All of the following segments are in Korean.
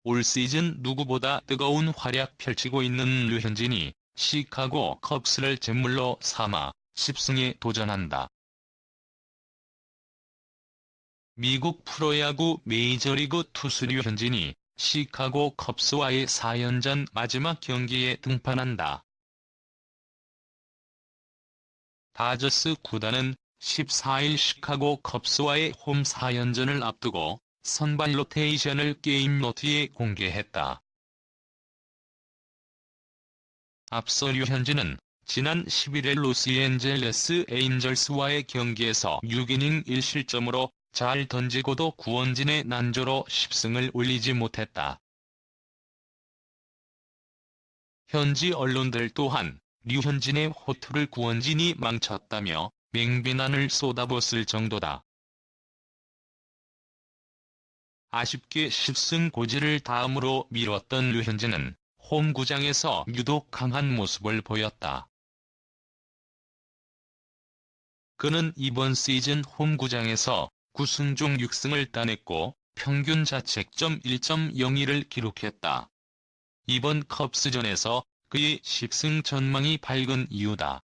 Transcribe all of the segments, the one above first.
올 시즌 누구보다 뜨거운 활약 펼치고 있는 류현진이 시카고 컵스를 제물로 삼아 10승에 도전한다. 미국 프로야구 메이저리그 투수 류현진이 시카고 컵스와의 4연전 마지막 경기에 등판한다. 다저스 구단은 14일 시카고 컵스와의 홈 4연전을 앞두고 선발 로테이션을 게임 노트에 공개했다. 앞서 류현진은 지난 11일 로스앤젤레스 에인절스와의 경기에서 6이닝 1실점으로 잘 던지고도 구원진의 난조로 10승을 올리지 못했다. 현지 언론들 또한 류현진의 호투를 구원진이 망쳤다며 맹비난을 쏟아붓을 정도다. 아쉽게 10승 고지를 다음으로 미뤘던 류현진은 홈구장에서 유독 강한 모습을 보였다. 그는 이번 시즌 홈구장에서 9승 중 6승을 따냈고 평균 자책점 1.02를 기록했다. 이번 컵스전에서 그의 10승 전망이 밝은 이유다.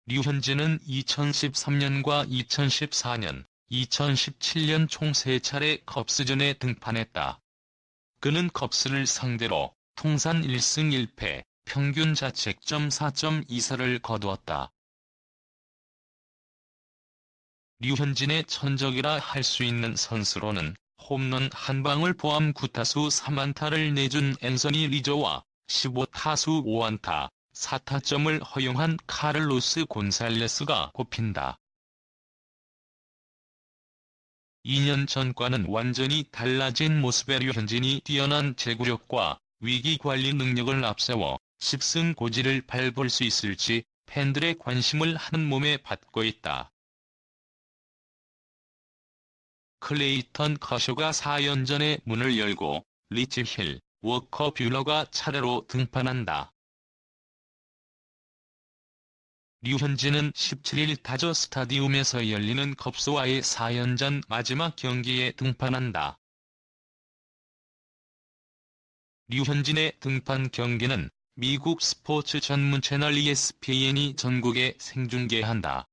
류현진은 2013년과 2014년, 2017년 총 3차례 컵스전에 등판했다. 그는 컵스를 상대로 통산 1승 1패, 평균 자책점 4.24를 거두었다. 류현진의 천적이라 할 수 있는 선수로는 홈런 한 방을 포함 9타수 3안타를 내준 앤서니 리조와 15타수 5안타, 4타점을 허용한 카를로스 곤살레스가 꼽힌다. 2년 전과는 완전히 달라진 모습의 류현진이 뛰어난 제구력과 위기관리 능력을 앞세워 10승 고지를 밟을 수 있을지 팬들의 관심을 한몸에 받고 있다. 클레이턴 커쇼가 4연전의 문을 열고 리치 힐, 워커 뷰러가 차례로 등판한다. 류현진은 17일 다저 스타디움에서 열리는 컵스와의 4연전 마지막 경기에 등판한다. 류현진의 등판 경기는 미국 스포츠 전문 채널 ESPN이 전국에 생중계한다.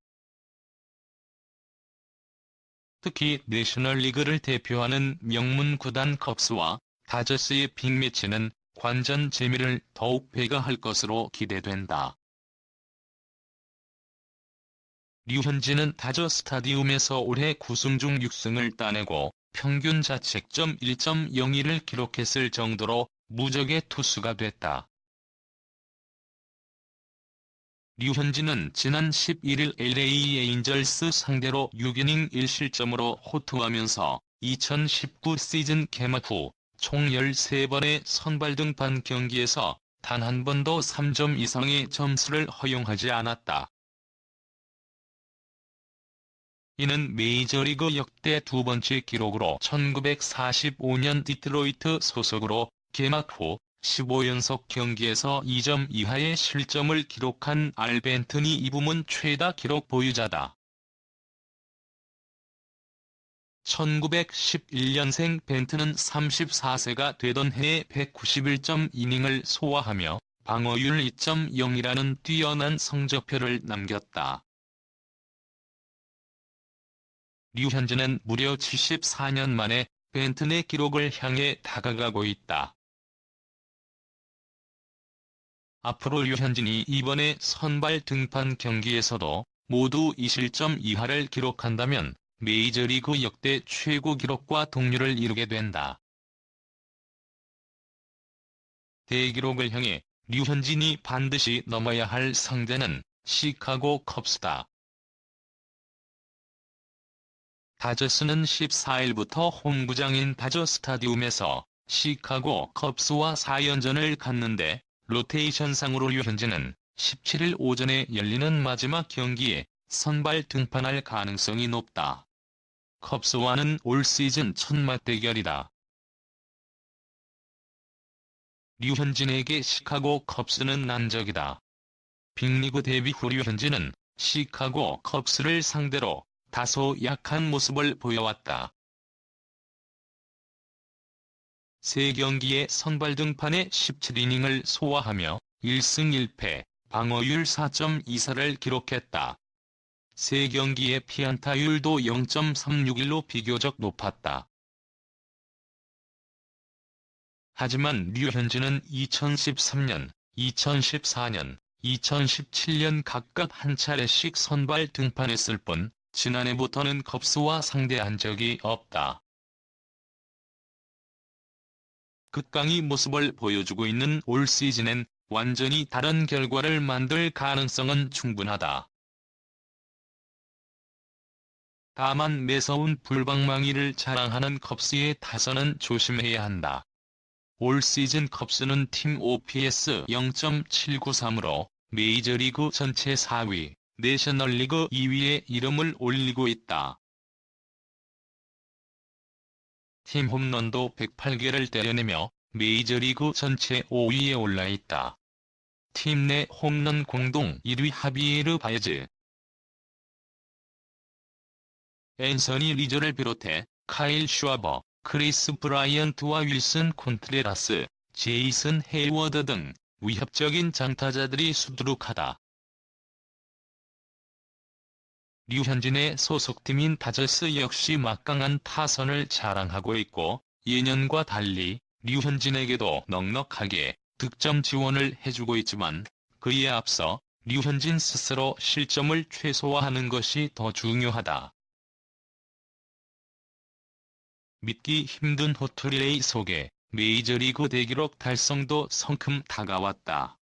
특히 내셔널리그를 대표하는 명문 구단 컵스와 다저스의 빅매치는 관전 재미를 더욱 배가할 것으로 기대된다. 류현진은 다저 스타디움에서 올해 9승 중 6승을 따내고 평균 자책점 1.02를 기록했을 정도로 무적의 투수가 됐다. 류현진은 지난 11일 LA 에인절스 상대로 6이닝 1실점으로 호투하면서 2019 시즌 개막 후 총 13번의 선발 등판 경기에서 단 한 번도 3점 이상의 점수를 허용하지 않았다. 이는 메이저리그 역대 두 번째 기록으로 1945년 디트로이트 소속으로 개막 후 15연속 경기에서 2점 이하의 실점을 기록한 알 벤튼이 이 부문 최다 기록 보유자다. 1911년생 벤튼은 34세가 되던 해에 191.이닝을 소화하며 방어율 2.0이라는 뛰어난 성적표를 남겼다. 류현진은 무려 74년 만에 벤튼의 기록을 향해 다가가고 있다. 앞으로 류현진이 이번에 선발 등판 경기에서도 모두 2실점 이하를 기록한다면 메이저리그 역대 최고 기록과 동률을 이루게 된다. 대기록을 향해 류현진이 반드시 넘어야 할 상대는 시카고 컵스다. 다저스는 14일부터 홈구장인 다저 스타디움에서 시카고 컵스와 4연전을 갖는데 로테이션상으로 류현진은 17일 오전에 열리는 마지막 경기에 선발 등판할 가능성이 높다. 컵스와는 올 시즌 첫 맞대결이다. 류현진에게 시카고 컵스는 난적이다. 빅리그 데뷔 후 류현진은 시카고 컵스를 상대로 다소 약한 모습을 보여왔다. 3경기의 선발 등판에 17이닝을 소화하며 1승 1패, 방어율 4.24를 기록했다. 3경기의 피안타율도 0.361로 비교적 높았다. 하지만 류현진은 2013년, 2014년, 2017년 각각 한 차례씩 선발 등판했을 뿐 지난해부터는 컵스와 상대한 적이 없다. 극강의 모습을 보여주고 있는 올 시즌엔 완전히 다른 결과를 만들 가능성은 충분하다. 다만 매서운 불방망이를 자랑하는 컵스의 타선은 조심해야 한다. 올 시즌 컵스는 팀 OPS 0.793으로 메이저리그 전체 4위, 내셔널리그 2위에 이름을 올리고 있다. 팀 홈런도 108개를 때려내며 메이저리그 전체 5위에 올라있다. 팀 내 홈런 공동 1위 하비에르 바에즈, 앤서니 리저를 비롯해 카일 슈와버, 크리스 브라이언트와 윌슨 콘트레라스, 제이슨 헤이워드 등 위협적인 장타자들이 수두룩하다. 류현진의 소속팀인 다저스 역시 막강한 타선을 자랑하고 있고 예년과 달리 류현진에게도 넉넉하게 득점 지원을 해주고 있지만 그에 앞서 류현진 스스로 실점을 최소화하는 것이 더 중요하다. 믿기 힘든 호투리레이 속에 메이저리그 대기록 달성도 성큼 다가왔다.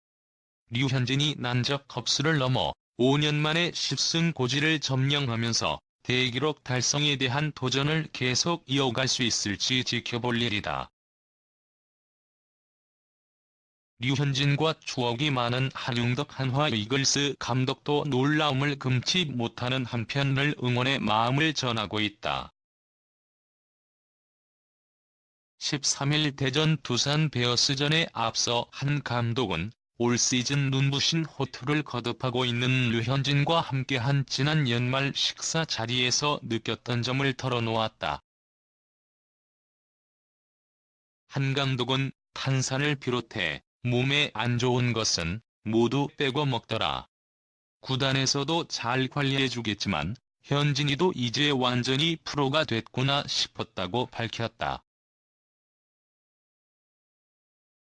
류현진이 난적 컵스를 넘어 5년 만에 10승 고지를 점령하면서 대기록 달성에 대한 도전을 계속 이어갈 수 있을지 지켜볼 일이다. 류현진과 추억이 많은 한용덕 한화 이글스 감독도 놀라움을 금치 못하는 한편을 응원의 마음을 전하고 있다. 13일 대전 두산 베어스전에 앞서 한 감독은 올 시즌 눈부신 호투를 거듭하고 있는 류현진과 함께한 지난 연말 식사 자리에서 느꼈던 점을 털어놓았다. 한 감독은 탄산을 비롯해 몸에 안 좋은 것은 모두 빼고 먹더라. 구단에서도 잘 관리해주겠지만 현진이도 이제 완전히 프로가 됐구나 싶었다고 밝혔다.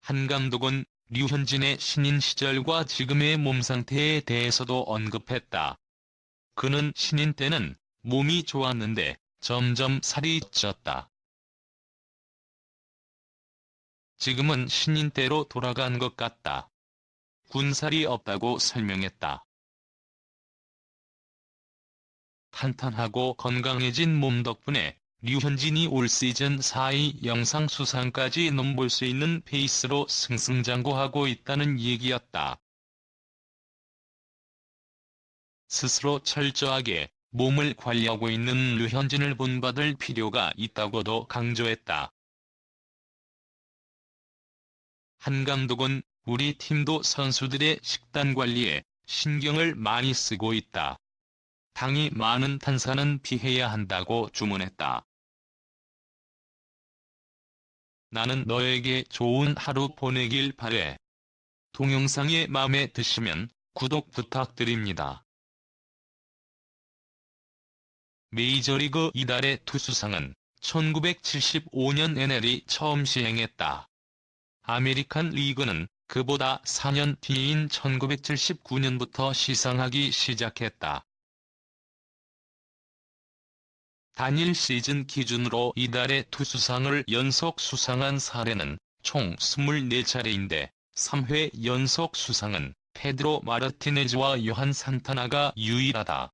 한 감독은 류현진의 신인 시절과 지금의 몸 상태에 대해서도 언급했다. 그는 신인 때는 몸이 좋았는데 점점 살이 쪘다. 지금은 신인 때로 돌아간 것 같다. 군살이 없다고 설명했다. 탄탄하고 건강해진 몸 덕분에 류현진이 올 시즌 4위 영상 수상까지 넘볼 수 있는 페이스로 승승장구하고 있다는 얘기였다. 스스로 철저하게 몸을 관리하고 있는 류현진을 본받을 필요가 있다고도 강조했다. 한 감독은 우리 팀도 선수들의 식단 관리에 신경을 많이 쓰고 있다. 당이 많은 탄산은 피해야 한다고 주문했다. 나는 너에게 좋은 하루 보내길 바래. 동영상이 마음에 드시면 구독 부탁드립니다. 메이저리그 이달의 투수상은 1975년 NL이 처음 시행했다. 아메리칸 리그는 그보다 4년 뒤인 1979년부터 시상하기 시작했다. 단일 시즌 기준으로 이달의 투수상을 연속 수상한 사례는 총 24차례인데 3회 연속 수상은 페드로 마르티네즈와 요한 산타나가 유일하다.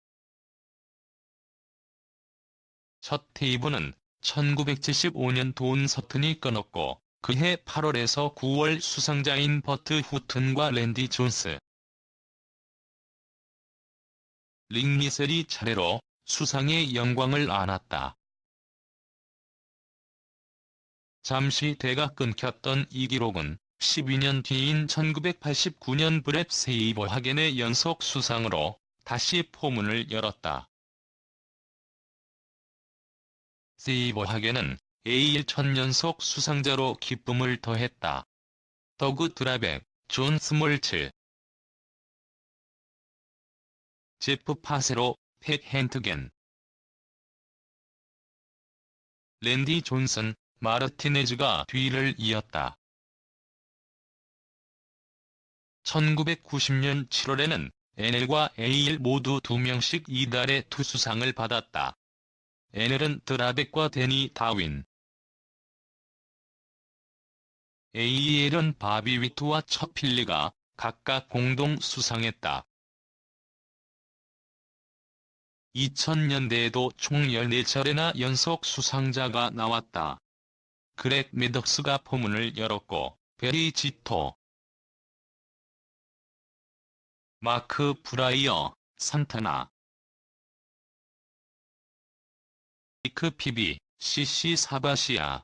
첫 테이블은 1975년 돈 서튼이 끊었고 그해 8월에서 9월 수상자인 버트 후튼과 랜디 존스, 릭 미셀이 차례로 수상의 영광을 안았다. 잠시 대가 끊겼던 이 기록은 12년 뒤인 1989년 브렛 세이버 하겐의 연속 수상으로 다시 포문을 열었다. 세이버 하겐은 AL 천연속 수상자로 기쁨을 더했다. 더그 드라벡, 존 스몰츠, 제프 파세로, 팻 핸트겐, 랜디 존슨, 마르티네즈가 뒤를 이었다. 1990년 7월에는 NL과 AL 모두 2명씩 이달의 투수상을 받았다. NL은 드라벡과 데니 다윈, AL은 바비 위트와 처필리가 각각 공동 수상했다. 2000년대에도 총 14차례나 연속 수상자가 나왔다. 그렉 매덕스가 포문을 열었고, 베리 지토, 마크 브라이어, 산타나, 니크 피비, CC 사바시아,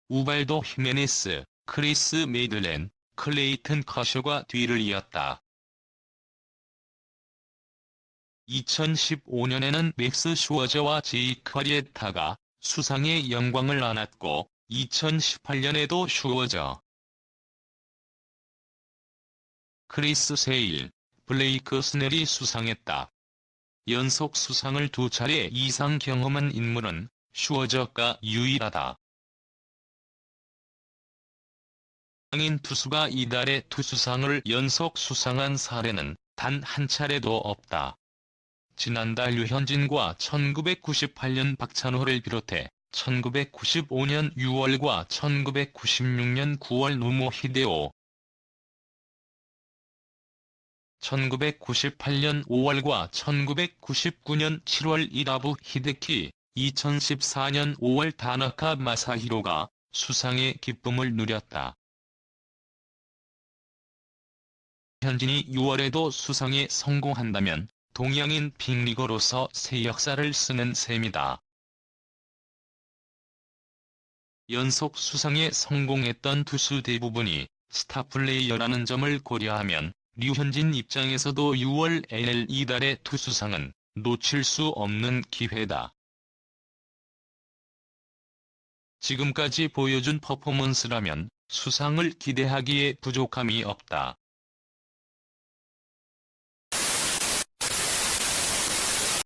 우발도 히메네스, 크리스 메이들렌, 클레이튼 커쇼가 뒤를 이었다. 2015년에는 맥스 슈워저와 제이크 아리에타가 수상의 영광을 안았고, 2018년에도 슈워저, 크리스 세일, 블레이크 스넬이 수상했다. 연속 수상을 2차례 이상 경험한 인물은 슈워저가 유일하다. 상인 투수가 이달의 투수상을 연속 수상한 사례는 단 한 차례도 없다. 지난달 류현진과 1998년 박찬호를 비롯해 1995년 6월과 1996년 9월 노모 히데오, 1998년 5월과 1999년 7월 이라부 히데키, 2014년 5월 다나카 마사히로가 수상의 기쁨을 누렸다. 현진이 6월에도 수상에 성공한다면 동양인 빅리거로서 새 역사를 쓰는 셈이다. 연속 수상에 성공했던 투수 대부분이 스타플레이어라는 점을 고려하면 류현진 입장에서도 6월 NL 이달의 투수상은 놓칠 수 없는 기회다. 지금까지 보여준 퍼포먼스라면 수상을 기대하기에 부족함이 없다.